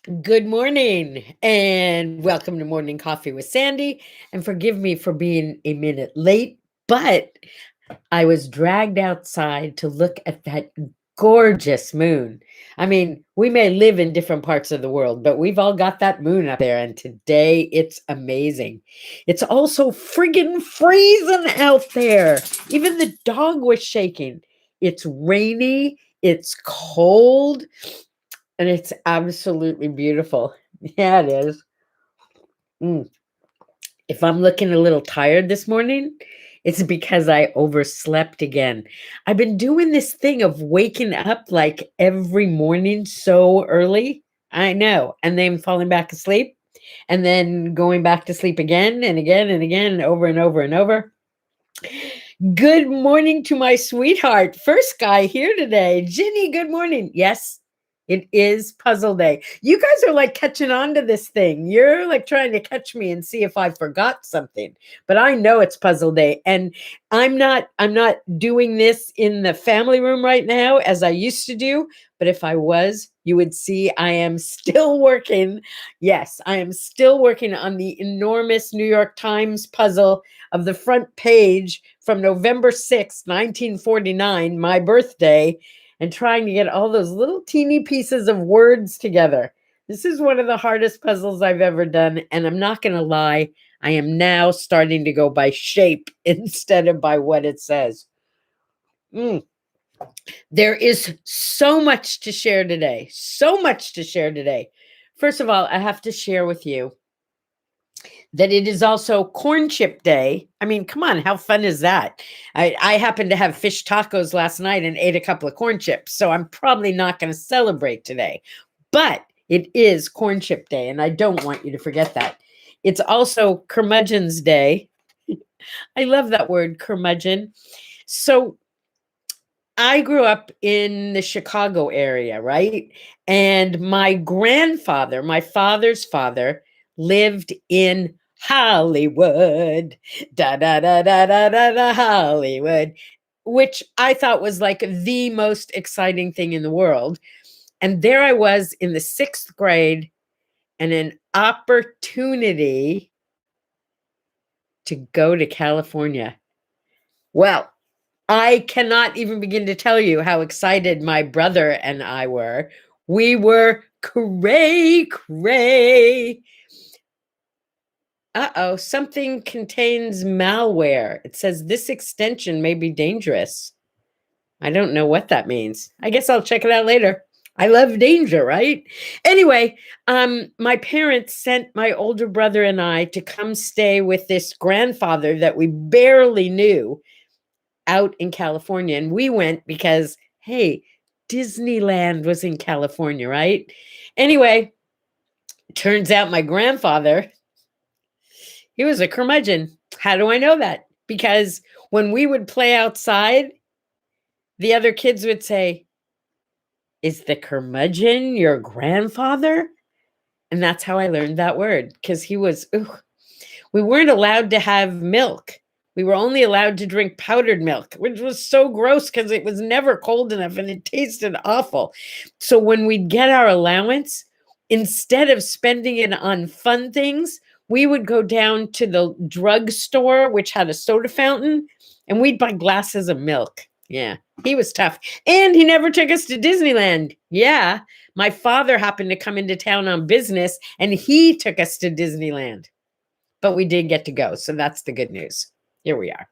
Good morning and welcome to Morning Coffee with Sandy. And forgive me for being a minute late, but I was dragged outside to look at that gorgeous moon. I mean, we may live in different parts of the world, but we've all got that moon up there, and today it's amazing. It's also friggin' freezing out there. Even the dog was shaking. It's rainy, it's cold, and it's absolutely beautiful. Yeah, it is. Mm. If I'm looking a little tired this morning, it's because I overslept again. I've been doing this thing of waking up like every morning so early. I know. And then falling back asleep and then going back to sleep again and again and again and over and over and over. Good morning to my sweetheart. First guy here today. Ginny, good morning. Yes, it is puzzle day. You guys are like catching on to this thing. You're like trying to catch me and see if I forgot something. But I know it's puzzle day. And I'm not doing this in the family room right now as I used to do. But if I was, you would see I am still working. Yes, I am still working on the enormous New York Times puzzle of the front page from November 6th, 1949, my birthday, and trying to get all those little teeny pieces of words together. This is one of the hardest puzzles I've ever done. And I'm not going to lie, I am now starting to go by shape instead of by what it says. There is so much to share today. So much to share today. First of all, I have to share with you that it is also corn chip day. I mean, come on, how fun is that? I happened to have fish tacos last night and ate a couple of corn chips, so I'm probably not going to celebrate today. But it is corn chip day, and I don't want you to forget that. It's also curmudgeon's day. I love that word, curmudgeon. So I grew up in the Chicago area, right? And my grandfather, my father's father, lived in Hollywood. Da da da da da da da Hollywood, which I thought was like the most exciting thing in the world. And there I was in the 6th grade and an opportunity to go to California. Well, I cannot even begin to tell you how excited my brother and I were. We were cray. Uh-oh, something contains malware. It says this extension may be dangerous. I don't know what that means. I guess I'll check it out later. I love danger, right? Anyway, my parents sent my older brother and I to come stay with this grandfather that we barely knew out in California. And we went because, hey, Disneyland was in California, right? Anyway, turns out my grandfather, he was a curmudgeon. How do I know that? Because when we would play outside, the other kids would say, "Is the curmudgeon your grandfather?" And that's how I learned that word, because he was, we weren't allowed to have milk. We were only allowed to drink powdered milk, which was so gross because it was never cold enough and it tasted awful. So when we'd get our allowance, instead of spending it on fun things, we would go down to the drugstore, which had a soda fountain, and we'd buy glasses of milk. Yeah, he was tough. And he never took us to Disneyland. Yeah, my father happened to come into town on business and he took us to Disneyland. But we did get to go, so that's the good news. Here we are.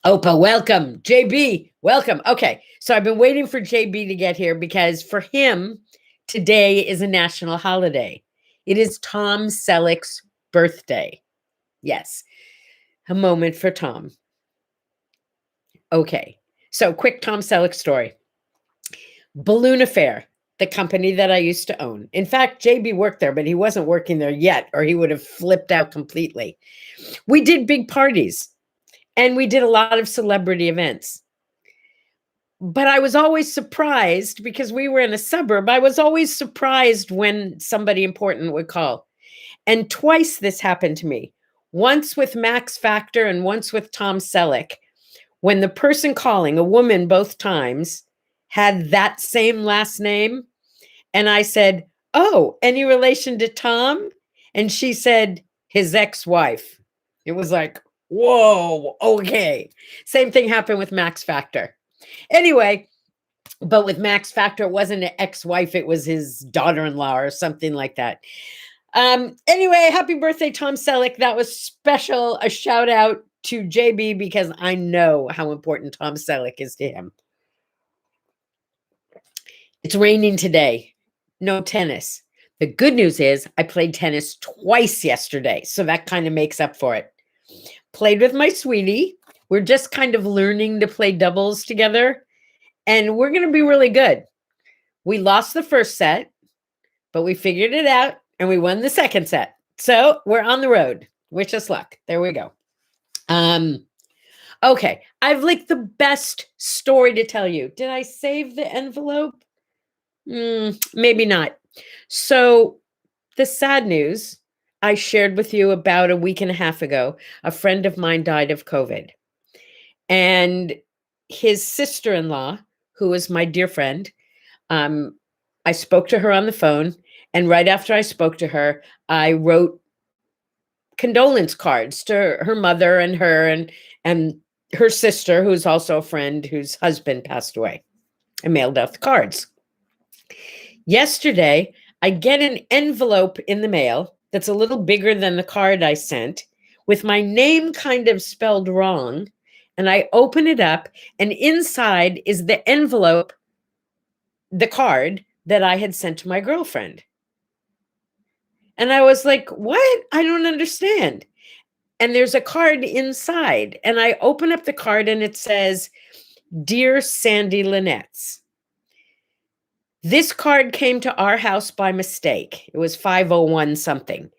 Opa, welcome. JB, welcome. Okay, so I've been waiting for JB to get here because for him, today is a national holiday. It is Tom Selleck's birthday. Yes, a moment for Tom. Okay, so quick Tom Selleck story. Balloon Affair, the company that I used to own. In fact, JB worked there, but he wasn't working there yet, or he would have flipped out completely. We did big parties and we did a lot of celebrity events. But I was always surprised because we were in a suburb. I was always surprised when somebody important would call. And twice this happened to me. Once with Max Factor and once with Tom Selleck. When the person calling, a woman both times, had that same last name, And I said, "Oh, any relation to Tom?" And she said, "His ex-wife." It was like, whoa, okay. Same thing happened with Max Factor. Anyway, but with Max Factor, it wasn't an ex-wife, it was his daughter-in-law or something like that. Anyway, happy birthday, Tom Selleck. That was special. A shout out to JB because I know how important Tom Selleck is to him. It's raining today. No tennis. The good news is I played tennis twice yesterday, so that kind of makes up for it. Played with my sweetie. We're just kind of learning to play doubles together, and we're going to be really good. We lost the first set, but we figured it out, and we won the second set. So we're on the road. Wish us luck. There we go. Okay, I've like the best story to tell you. Did I save the envelope? Maybe not. So the sad news I shared with you about a week and a half ago, a friend of mine died of COVID. And his sister-in-law, who is my dear friend, I spoke to her on the phone. And right after I spoke to her, I wrote condolence cards to her mother and her and her sister, who's also a friend whose husband passed away. I mailed out the cards. Yesterday, I get an envelope in the mail that's a little bigger than the card I sent, with my name kind of spelled wrong. And I open it up, and inside is the envelope, the card that I had sent to my girlfriend. And I was like, what? I don't understand. And there's a card inside. And I open up the card and it says, "Dear Sandy Lynette's. This card came to our house by mistake. It was 501 something,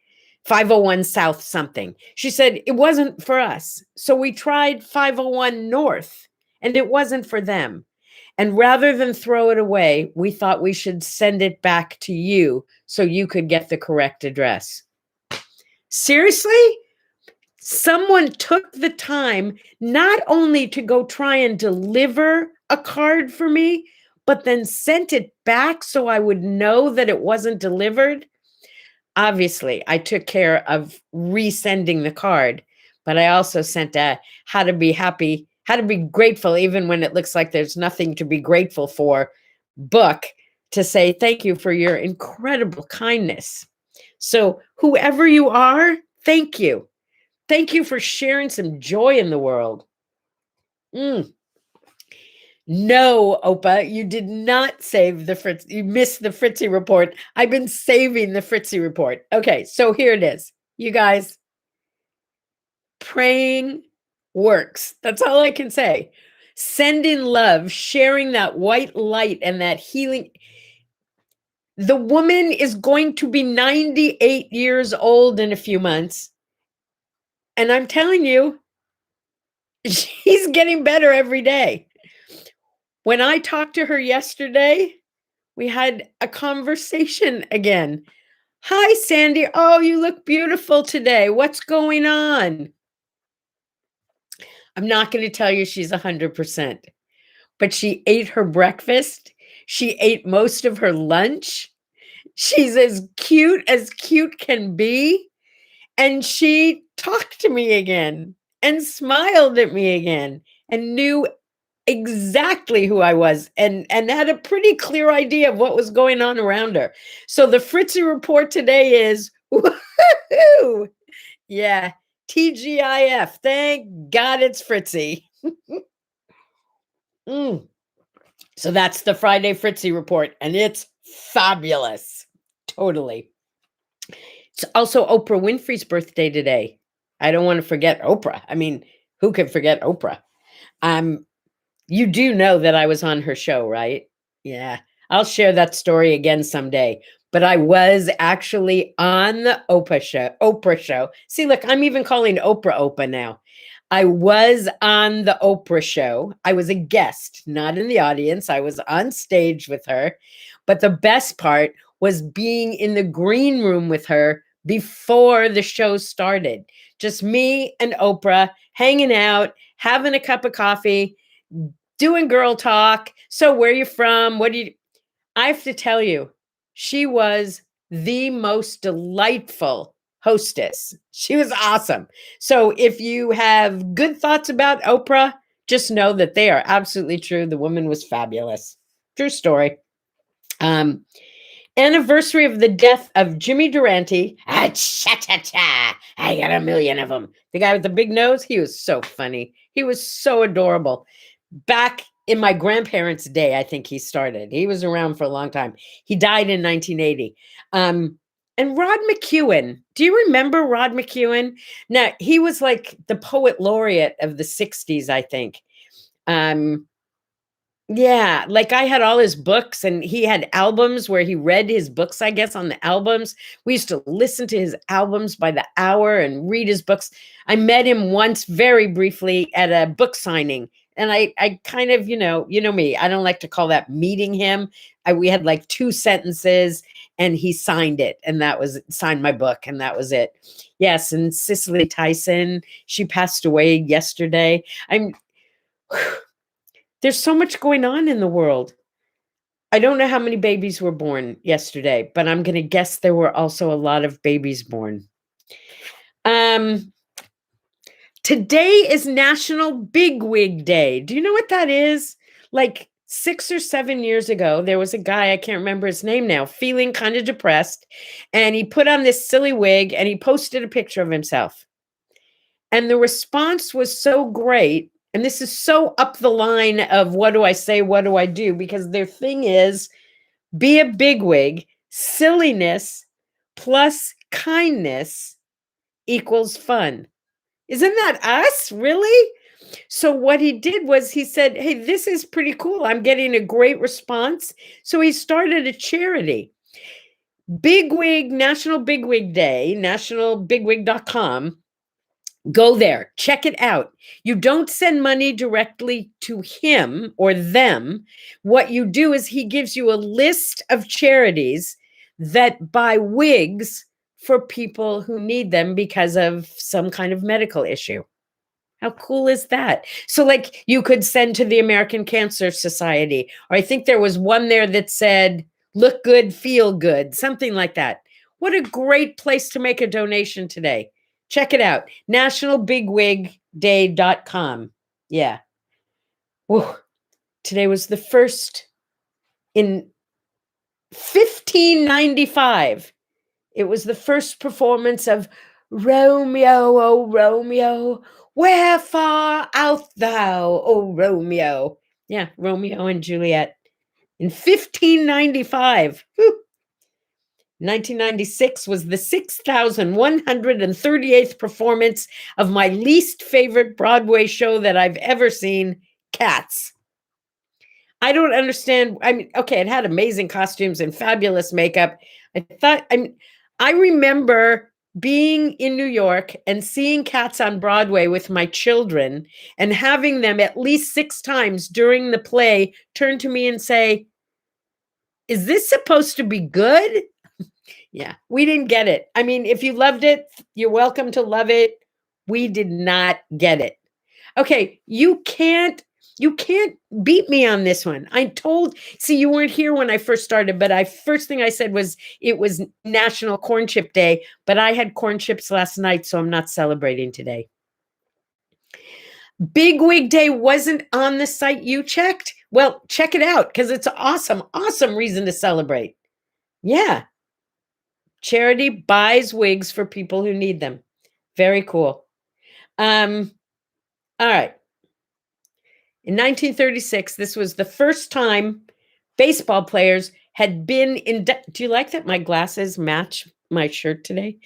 501 South something." She said it wasn't for us. So we tried 501 North and it wasn't for them. And rather than throw it away, we thought we should send it back to you so you could get the correct address. Seriously? Someone took the time not only to go try and deliver a card for me, but then sent it back so I would know that it wasn't delivered. Obviously, I took care of resending the card, but I also sent a how to be happy, how to be grateful, even when it looks like there's nothing to be grateful for, book to say thank you for your incredible kindness. So whoever you are, thank you. Thank you for sharing some joy in the world. No, Oprah, you did not save the Fritz. You missed the Fritzi report. I've been saving the Fritzi report. Okay, so here it is. You guys, praying works. That's all I can say. Sending love, sharing that white light and that healing. The woman is going to be 98 years old in a few months. And I'm telling you, she's getting better every day. When I talked to her yesterday, we had a conversation again. "Hi, Sandy. Oh, you look beautiful today. What's going on?" I'm not going to tell you she's 100%, but she ate her breakfast. She ate most of her lunch. She's as cute can be. And she talked to me again and smiled at me again and knew exactly who I was and had a pretty clear idea of what was going on around her. So the Fritzi report today is, woohoo! Yeah, TGIF. Thank God it's Fritzi. So that's the Friday Fritzi report, and it's fabulous. Totally. It's also Oprah Winfrey's birthday today. I don't want to forget Oprah. I mean, who can forget Oprah? You do know that I was on her show, right? Yeah. I'll share that story again someday. But I was actually on the Oprah show. See, look, I'm even calling Oprah now. I was on the Oprah show. I was a guest, not in the audience. I was on stage with her. But the best part was being in the green room with her before the show started. Just me and Oprah hanging out, having a cup of coffee, doing girl talk. So where are you from? What do you... I have to tell you, She was the most delightful hostess. She was awesome. So if you have good thoughts about Oprah, just know that they are absolutely true. The woman was fabulous. True story. Anniversary of the death of Jimmy Durante. Ah-cha-cha-cha. I got a million of them. The guy with the big nose, he was so funny. He was so adorable. Back in my grandparents' day, I think he started. He was around for a long time. He died in 1980. And Rod McEwen. Do you remember Rod McEwen? Now, he was like the poet laureate of the 60s, I think. Yeah, like I had all his books and he had albums where he read his books, I guess, on the albums. We used to listen to his albums by the hour and read his books. I met him once very briefly at a book signing. And I kind of, you know me, I don't like to call that meeting him. We had like 2 sentences and he signed it. And that was signed my book and that was it. Yes. And Cicely Tyson, she passed away yesterday. There's so much going on in the world. I don't know how many babies were born yesterday, but I'm going to guess there were also a lot of babies born. Today is National Bigwig Day. Do you know what that is? Like 6 or 7 years ago, there was a guy, I can't remember his name now, feeling kind of depressed, and he put on this silly wig and he posted a picture of himself. And the response was so great. And this is so up the line of what do I say, what do I do? Because their thing is be a bigwig, silliness plus kindness equals fun. Isn't that us? Really? So what he did was he said, hey, this is pretty cool. I'm getting a great response. So he started a charity. Bigwig, National Bigwig Day, nationalbigwig.com. Go there, check it out. You don't send money directly to him or them. What you do is he gives you a list of charities that buy wigs for people who need them because of some kind of medical issue. How cool is that? So like you could send to the American Cancer Society, or I think there was one there that said, look good, feel good, something like that. What a great place to make a donation today. Check it out, nationalbigwigday.com. Yeah. Whew. Today was the first in 1595. It was the first performance of Romeo, oh Romeo, wherefore art thou, oh Romeo? Yeah, Romeo and Juliet in 1595. Whew. 1996 was the 6,138th performance of my least favorite Broadway show that I've ever seen, Cats. I don't understand. I mean, okay, it had amazing costumes and fabulous makeup. I remember being in New York and seeing Cats on Broadway with my children and having them at least 6 times during the play turn to me and say, is this supposed to be good? Yeah, we didn't get it. I mean, if you loved it, you're welcome to love it. We did not get it. Okay, you can't beat me on this one. See, you weren't here when I first started, but first thing I said was it was National Corn Chip Day, but I had corn chips last night, so I'm not celebrating today. Bigwig Day wasn't on the site you checked? Well, check it out because it's awesome, awesome reason to celebrate. Yeah. Charity buys wigs for people who need them. Very cool. All right. In 1936, this was the first time baseball players had been in. Do you like that my glasses match my shirt today?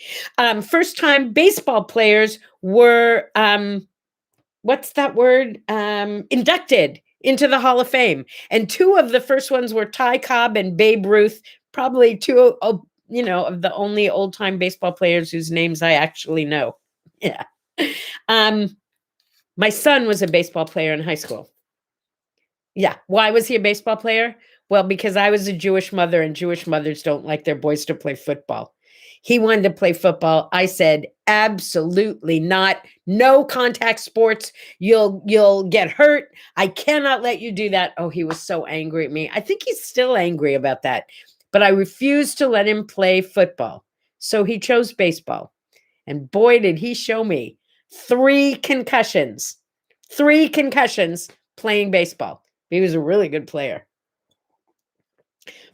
First time baseball players were, what's that word? Inducted into the Hall of Fame. And 2 of the first ones were Ty Cobb and Babe Ruth, probably 2 of the only old time baseball players whose names I actually know. Yeah. My son was a baseball player in high school. Yeah. Why was he a baseball player? Well, because I was a Jewish mother and Jewish mothers don't like their boys to play football. He wanted to play football. I said, absolutely not. No contact sports. You'll get hurt. I cannot let you do that. Oh, he was so angry at me. I think he's still angry about that. but I refused to let him play football. So he chose baseball. And boy, did he show me 3 concussions. 3 concussions playing baseball. He was a really good player.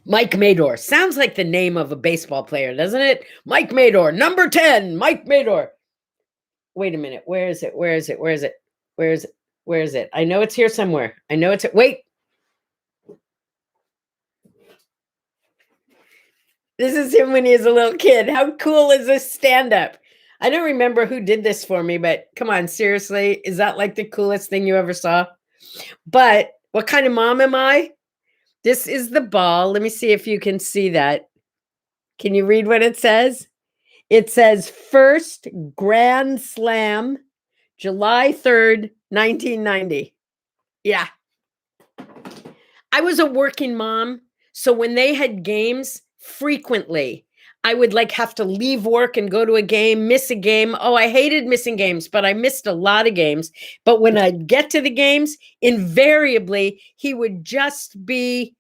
Mike Mador. Sounds like the name of a baseball player, doesn't it? Mike Mador, number 10, Mike Mador. Wait a minute. Where is it? Where is it? Where is it? Where is it? Where is it? I know it's here somewhere. I know it's, wait. This is him when he was a little kid. How cool is this stand-up? I don't remember who did this for me, but come on, seriously, is that like the coolest thing you ever saw? But what kind of mom am I? This is the ball. Let me see if you can see that. Can you read what it says? It says first Grand Slam, July 3rd, 1990. Yeah. I was a working mom, so when they had games, frequently, I would like have to leave work and go to a game, miss a game. Oh, I hated missing games, but I missed a lot of games. But when I'd get to the games, invariably, he would just be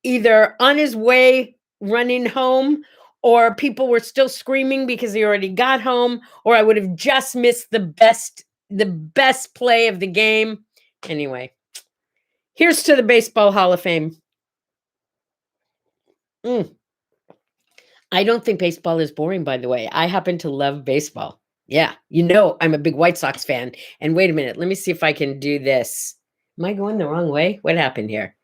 either on his way running home, or people were still screaming because he already got home, or I would have just missed the best play of the game. Anyway, here's to the Baseball Hall of Fame. I don't think baseball is boring, by the way. I happen to love baseball. Yeah, you know, I'm a big White Sox fan. And wait a minute, let me see if I can do this. Am I going the wrong way? What happened here?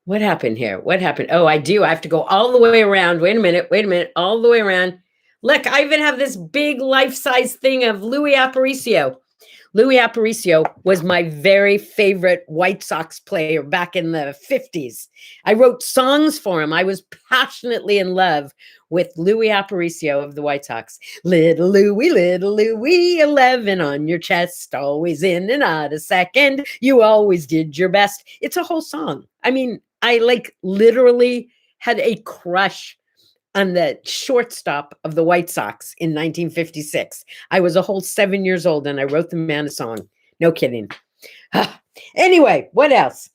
What happened here? What happened? Oh, I do. I have to go all the way around. Wait a minute, all the way around. Look, I even have this big life-size thing of Louis Aparicio. Louis Aparicio was my very favorite White Sox player back in the 50s. I wrote songs for him. I was passionately in love with Louis Aparicio of the White Sox. Little Louis, 11 on your chest, always in and out a second. You always did your best. It's a whole song. I mean, I like literally had a crush on the shortstop of the White Sox in 1956. I was a whole 7 years old and I wrote the man a song. No kidding. Anyway, what else?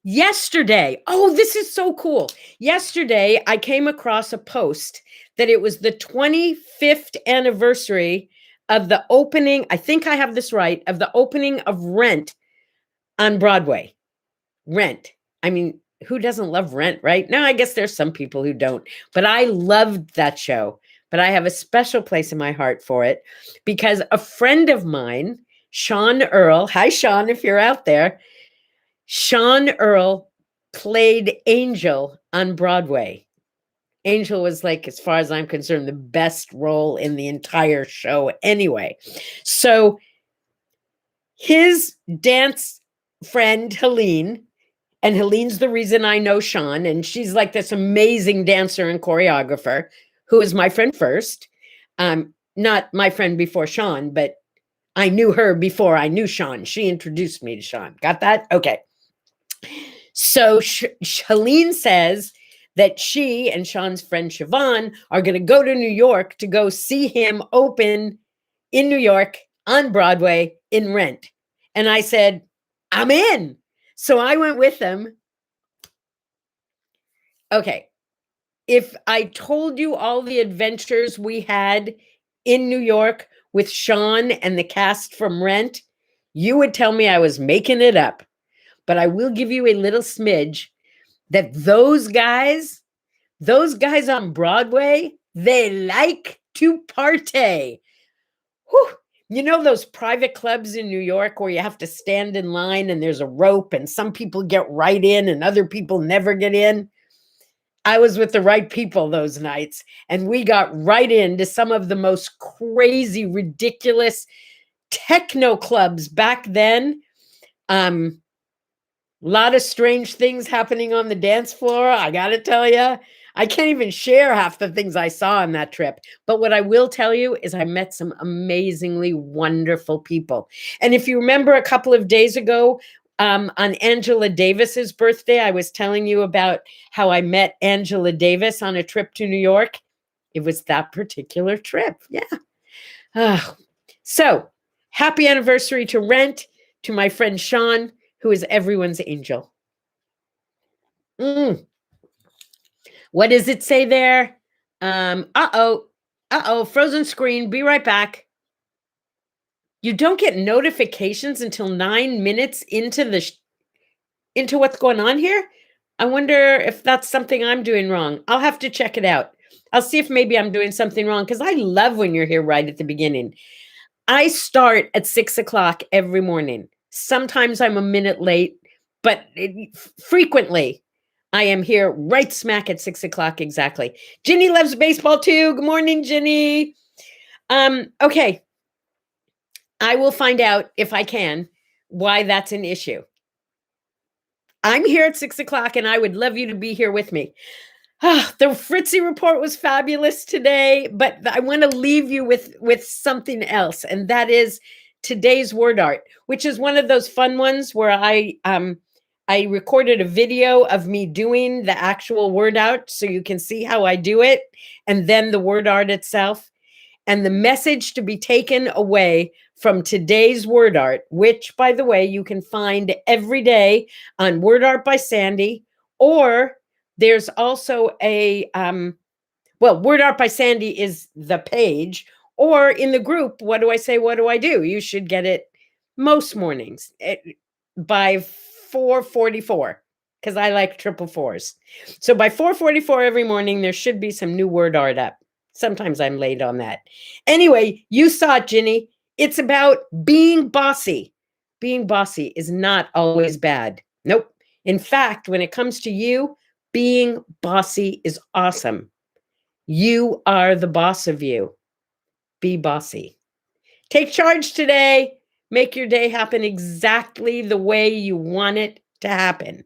Yesterday, oh, this is so cool. Yesterday, I came across a post that it was the 25th anniversary of the opening, I think I have this right, of the opening of Rent on Broadway. Rent. I mean, who doesn't love Rent, right? No, I guess there's some people who don't, but I loved that show. But I have a special place in my heart for it because a friend of mine, Sean Earl, hi, Sean, if you're out there, Sean Earl played Angel on Broadway. Angel was like, as far as I'm concerned, the best role in the entire show anyway. So his dance friend, Helene, and Helene's the reason I know Sean, and she's like this amazing dancer and choreographer who is my friend first. Not my friend before Sean, but I knew her before I knew Sean. She introduced me to Sean. Got that? Okay. So Helene says that she and Sean's friend Siobhan are going to go to New York to go see him open in New York on Broadway in Rent. And I said, I'm in. So I went with them. Okay. If I told you all the adventures we had in New York with Sean and the cast from Rent, you would tell me I was making it up. But I will give you a little smidge that those guys on Broadway, they like to party. Whew. You know those private clubs in New York where you have to stand in line and there's a rope and some people get right in and other people never get in? I was with the right people those nights, and we got right into some of the most crazy, ridiculous techno clubs back then. A lot of strange things happening on the dance floor. I got to tell you, I can't even share half the things I saw on that trip. But what I will tell you is I met some amazingly wonderful people. And if you remember a couple of days ago, on Angela Davis's birthday, I was telling you about how I met Angela Davis on a trip to New York. It was that particular trip. Yeah. So happy anniversary to Rent, to my friend Sean, who is everyone's angel. Mm. What does it say there? Uh-oh. Uh-oh, frozen screen. Be right back. You don't get notifications until 9 minutes into into what's going on here? I wonder if that's something I'm doing wrong. I'll have to check it out. I'll see if maybe I'm doing something wrong because I love when you're here right at the beginning. I start at 6 o'clock every morning. Sometimes I'm a minute late, but frequently I am here right smack at 6 o'clock exactly. Ginny loves baseball too. Good morning, Ginny. Okay. I will find out if I can why that's an issue. I'm here at 6 o'clock and I would love you to be here with me. The Fritzi report was fabulous today, but I want to leave you with something else, and that is today's word art, which is one of those fun ones where I recorded a video of me doing the actual word art so you can see how I do it, and then the word art itself. And the message to be taken away from today's word art, which, by the way, you can find every day on Word Art by Sandye, or there's also a, Word Art by Sandye is the page, or in the group, What Do I Say, What Do I Do? You should get it most mornings by 4:44, because I like triple fours. So by 4:44 every morning, there should be some new word art up. Sometimes I'm late on that. Anyway, you saw it, Ginny. It's about being bossy. Being bossy is not always bad. Nope. In fact, when it comes to you, being bossy is awesome. You are the boss of you. Be bossy. Take charge today. Make your day happen exactly the way you want it to happen.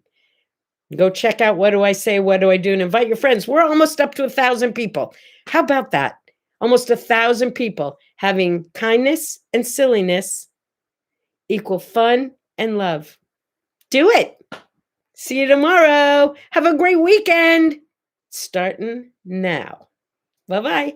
Go check out What Do I Say, What Do I Do, and invite your friends. We're almost up to 1,000 people. How about that? Almost 1,000 people having kindness and silliness equal fun and love. Do it. See you tomorrow. Have a great weekend. Starting now. Bye-bye.